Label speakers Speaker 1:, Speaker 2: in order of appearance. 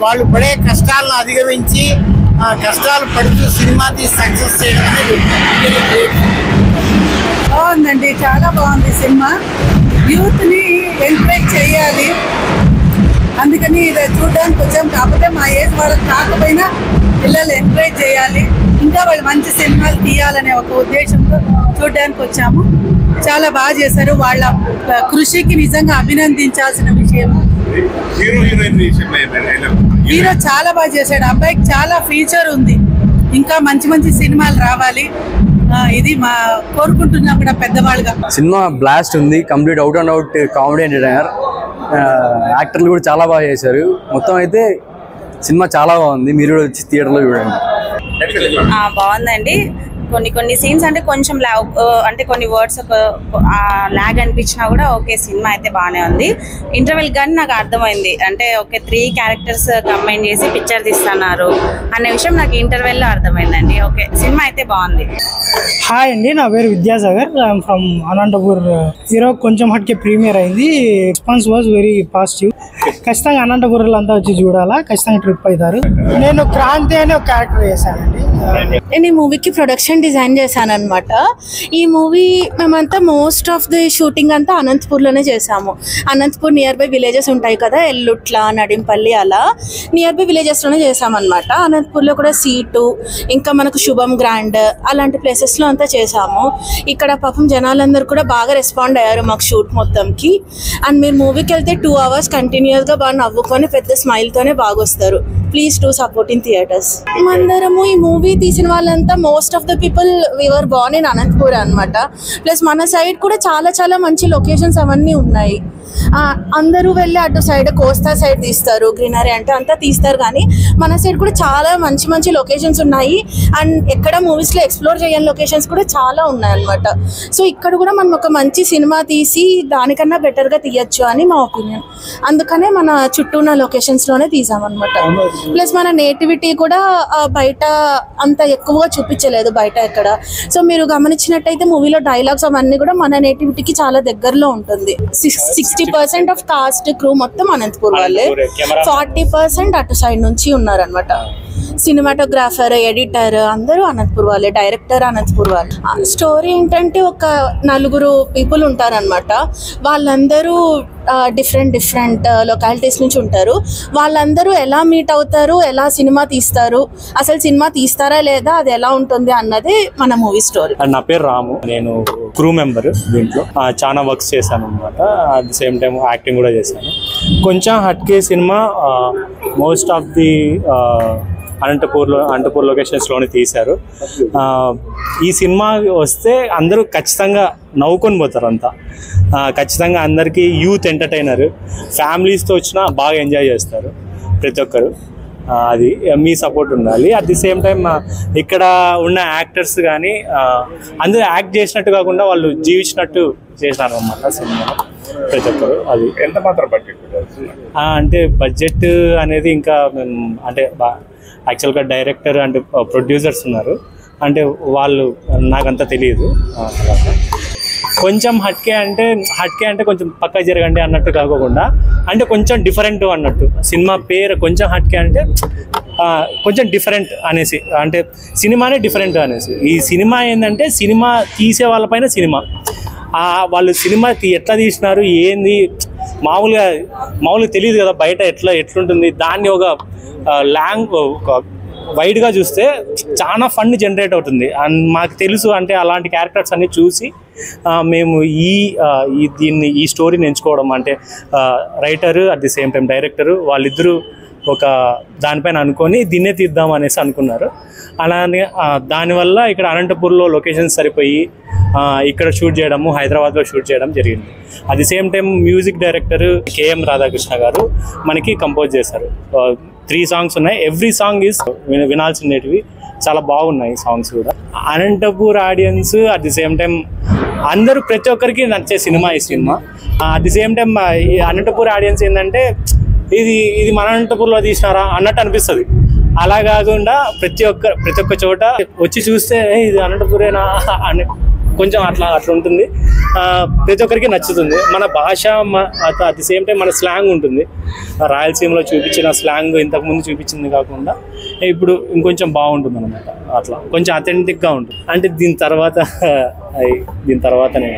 Speaker 1: వాళ్ళు పడే కష్టాలను అధిగమించి కష్టాలు పడుతూ సినిమా తీసి సక్సెస్ చేయడం అనేది
Speaker 2: బాగుందండి, చాలా బాగుంది సినిమా. యూత్ని ఎంకరేజ్ చేయాలి, అందుకని ఇది చూడడానికి వచ్చాం. కాకపోతే మా ఏజ్ వాళ్ళకి కాకపోయినా పిల్లలు ఎంకరేజ్ చేయాలి, ఇంకా వాళ్ళు మంచి సినిమాలు తీయాలనే ఒక ఉద్దేశంతో చూడడానికి వచ్చాము. చాలా బాగా చేశారు, వాళ్ళ కృషికి నిజంగా అభినందించాల్సిన విషయం. హీరో చాలా బాగా చేశాడు, అబ్బాయికి చాలా ఫ్యూచర్ ఉంది, ఇంకా మంచి మంచి సినిమాలు రావాలి, ఇది మా కోరుకుంటున్నాం కూడా పెద్దవాళ్ళుగా.
Speaker 3: సినిమా బ్లాస్ట్ ఉంది, complete out and out comedy entertainer. యాక్టర్లు కూడా చాలా బాగా చేశారు. మొత్తం అయితే సినిమా చాలా బాగుంది, మీరు కూడా వచ్చి థియేటర్లో చూడండి.
Speaker 4: బాగుందండి. కొన్ని సీన్స్ అంటే కొంచెం అంటే కొన్ని వర్డ్స్ లాగ్ అనిపించినా కూడా ఓకే, సినిమా అయితే బాగానే ఉంది. ఇంటర్వెల్ కానీ నాకు అర్థమైంది, అంటే ఓకే 3 క్యారెక్టర్స్ కంబైన్ చేసి పిక్చర్ తీస్తున్నారు అనే విషయం నాకు ఇంటర్వెల్లో అర్థమైందండి. ఓకే, సినిమా అయితే బాగుంది.
Speaker 5: హాయ్ అండి, నా పేరు Vidyasagar, I'm from Anantapur. Hero కొంచెం హట్కే ప్రీమియర్ అయింది, రెస్పాన్స్ వాజ్ వెరీ పాజిటివ్. ఖచ్చితంగా అనంతపూర్లో అంతా వచ్చి చూడాలా, ఖచ్చితంగా ట్రిప్ అవుతారు. నేను క్రాంతి అనే ఒక క్యారెక్టర్ చేశానండి.
Speaker 6: నేను ఈ మూవీకి ప్రొడక్షన్ డిజైన్ చేశాను అనమాట. ఈ మూవీ మేమంతా మోస్ట్ ఆఫ్ ది షూటింగ్ అంతా అనంతపూర్లోనే చేసాము. అనంతపూర్ నియర్ బై విలేజెస్ ఉంటాయి కదా, ఎల్లుట్ల, నడింపల్లి, అలా నియర్ బై విలేజెస్లోనే చేసామన్నమాట. అనంతపూర్లో కూడా సీటు, ఇంకా మనకు శుభం గ్రాండ్, అలాంటి ప్లేసెస్లో అంతా చేసాము. ఇక్కడ పాపం జనాలందరూ కూడా బాగా రెస్పాండ్ అయ్యారు మాకు షూట్ మొత్తంకి. అండ్ మీరు మూవీకి వెళ్తే 2 hours కంటిన్యూస్గా బాగా నవ్వుకొని పెద్ద స్మైల్తోనే బాగా వస్తారు. Please do support in theatres. అందరము ఈ మూవీ తీసిన వాళ్ళంతా most of the people we're born in Anantapur అనమాట. ప్లస్ మన సైడ్ కూడా చాలా చాలా మంచి లొకేషన్స్ అవన్నీ ఉన్నాయి. అందరూ వెళ్ళి అటు సైడ్ కోస్తా సైడ్ తీస్తారు, గ్రీనరీ అంటే అంతా తీస్తారు, కానీ మన సైడ్ కూడా చాలా మంచి మంచి లొకేషన్స్ ఉన్నాయి. అండ్ ఎక్కడ మూవీస్లో ఎక్స్ప్లోర్ చేయని లొకేషన్స్ కూడా చాలా ఉన్నాయి అనమాట. సో ఇక్కడ కూడా మనం ఒక మంచి సినిమా తీసి దానికన్నా బెటర్గా తీయచ్చు అని మా ఒపీనియన్. అందుకనే మన చుట్టూ ఉన్న లొకేషన్స్లోనే తీసామన్నమాట. ప్లస్ మన నేటివిటీ కూడా బయట అంత ఎక్కువగా చూపించలేదు బయట ఎక్కడ. సో మీరు గమనించినట్టయితే మూవీలో డైలాగ్స్ అవన్నీ కూడా మన నేటివిటీకి చాలా దగ్గరలో ఉంటుంది. 60% ఆఫ్ కాస్ట్ క్రూ మొత్తం అనంతపూర్ వాళ్ళే, 40% అటు సైడ్ నుంచి ఉన్నారనమాట. సినిమాటోగ్రాఫర్, ఎడిటర్ అందరూ అనంతపూర్ వాళ్ళే, డైరెక్టర్ అనంతపూర్ వాళ్ళే. స్టోరీ ఏంటంటే ఒక 4 పీపుల్ ఉంటారనమాట. వాళ్ళందరూ డిఫరెంట్ లొకాలిటీస్ నుంచి ఉంటారు. వాళ్ళందరూ ఎలా మీట్ అవుతారు, ఎలా సినిమా తీస్తారు, అసలు సినిమా తీస్తారా లేదా, అది ఎలా ఉంటుంది అన్నది మన మూవీ స్టోరీ.
Speaker 7: నా పేరు రాము, నేను క్రూ మెంబర్. దీంట్లో చాలా వర్క్స్ చేశాను అనమాట. At the same time acting కూడా చేశాను. కొంచెం హట్కే సినిమా మోస్ట్ ఆఫ్ ది అనంతపూర్ లొకేషన్స్లోనే తీశారు. ఈ సినిమా వస్తే అందరూ ఖచ్చితంగా నవ్వుకొని పోతారు అంతా. ఖచ్చితంగా అందరికీ యూత్ ఎంటర్టైనర్, ఫ్యామిలీస్తో వచ్చినా బాగా ఎంజాయ్ చేస్తారు ప్రతి ఒక్కరు. అది మీ సపోర్ట్ ఉండాలి. అట్ ది సేమ్ టైం ఇక్కడ ఉన్న యాక్టర్స్ కానీ అందరూ యాక్ట్ చేసినట్టు కాకుండా వాళ్ళు జీవించినట్టు చేసినారు అన్నమాట సినిమా ప్రతి ఒక్కరు. అది
Speaker 8: ఎంత మాత్రం బడ్జెట్
Speaker 7: అంటే బడ్జెట్ అనేది ఇంకా మేము అంటే యాక్చువల్గా డైరెక్టర్ అండ్ ప్రొడ్యూసర్స్ ఉన్నారు, అంటే వాళ్ళు నాకంతా తెలియదు. కొంచెం హట్కే అంటే కొంచెం పక్క జరగండి అన్నట్టు కాకుండా, అంటే కొంచెం డిఫరెంట్ అన్నట్టు. సినిమా పేరు కొంచెం హట్కే అంటే కొంచెం డిఫరెంట్ అనేసి, అంటే సినిమానే డిఫరెంట్ అనేసి. ఈ సినిమా ఏంటంటే సినిమా తీసే వాళ్ళపైన సినిమా, వాళ్ళు సినిమా ఎట్లా తీసినారు ఏంది మామూలుగా తెలియదు కదా బయట ఎట్లుంటుంది. దాన్ని ఒక వైడ్గా చూస్తే చాలా ఫండ్ జనరేట్ అవుతుంది. అండ్ మాకు తెలుసు, అంటే అలాంటి క్యారెక్టర్స్ అన్ని చూసి మేము ఈ స్టోరీని ఎంచుకోవడం, అంటే writer at the same time director వాళ్ళిద్దరూ ఒక దానిపైన అనుకొని దీన్నే తీద్దాం అనేసి అనుకున్నారు. అలానే దానివల్ల ఇక్కడ అనంతపూర్లో లొకేషన్స్ సరిపోయి ఇక్కడ షూట్ చేయడము, హైదరాబాద్లో షూట్ చేయడం జరిగింది. At the same time music director KM Radhakrishna garu మనకి కంపోజ్ చేశారు. 3 songs ఉన్నాయి. ఎవ్రీ సాంగ్ ఈజ్ వినాల్సినవి, చాలా బాగున్నాయి సాంగ్స్ కూడా. Anantapur audience at the same time అందరూ ప్రతి ఒక్కరికి నచ్చే సినిమా ఈ cinema. At the same time Anantapur audience ఏంటంటే ఇది మన అనంతపూర్లో తీసినారా అన్నట్టు అనిపిస్తుంది. అలా కాకుండా ప్రతి ఒక్క చోట వచ్చి చూస్తే ఇది అనంతపూరేనా అని కొంచెం అట్లా ఉంటుంది. ప్రతి ఒక్కరికి నచ్చుతుంది. మన భాష అట్ ది సేమ్ టైం మన స్లాంగ్ ఉంటుంది. రాయలసీమలో చూపించిన స్లాంగ్ ఇంతకుముందు చూపించింది కాకుండా ఇప్పుడు ఇంకొంచెం బాగుంటుంది అనమాట. అట్లా కొంచెం అథెంటిక్గా ఉంటుంది. అంటే దీని తర్వాతనే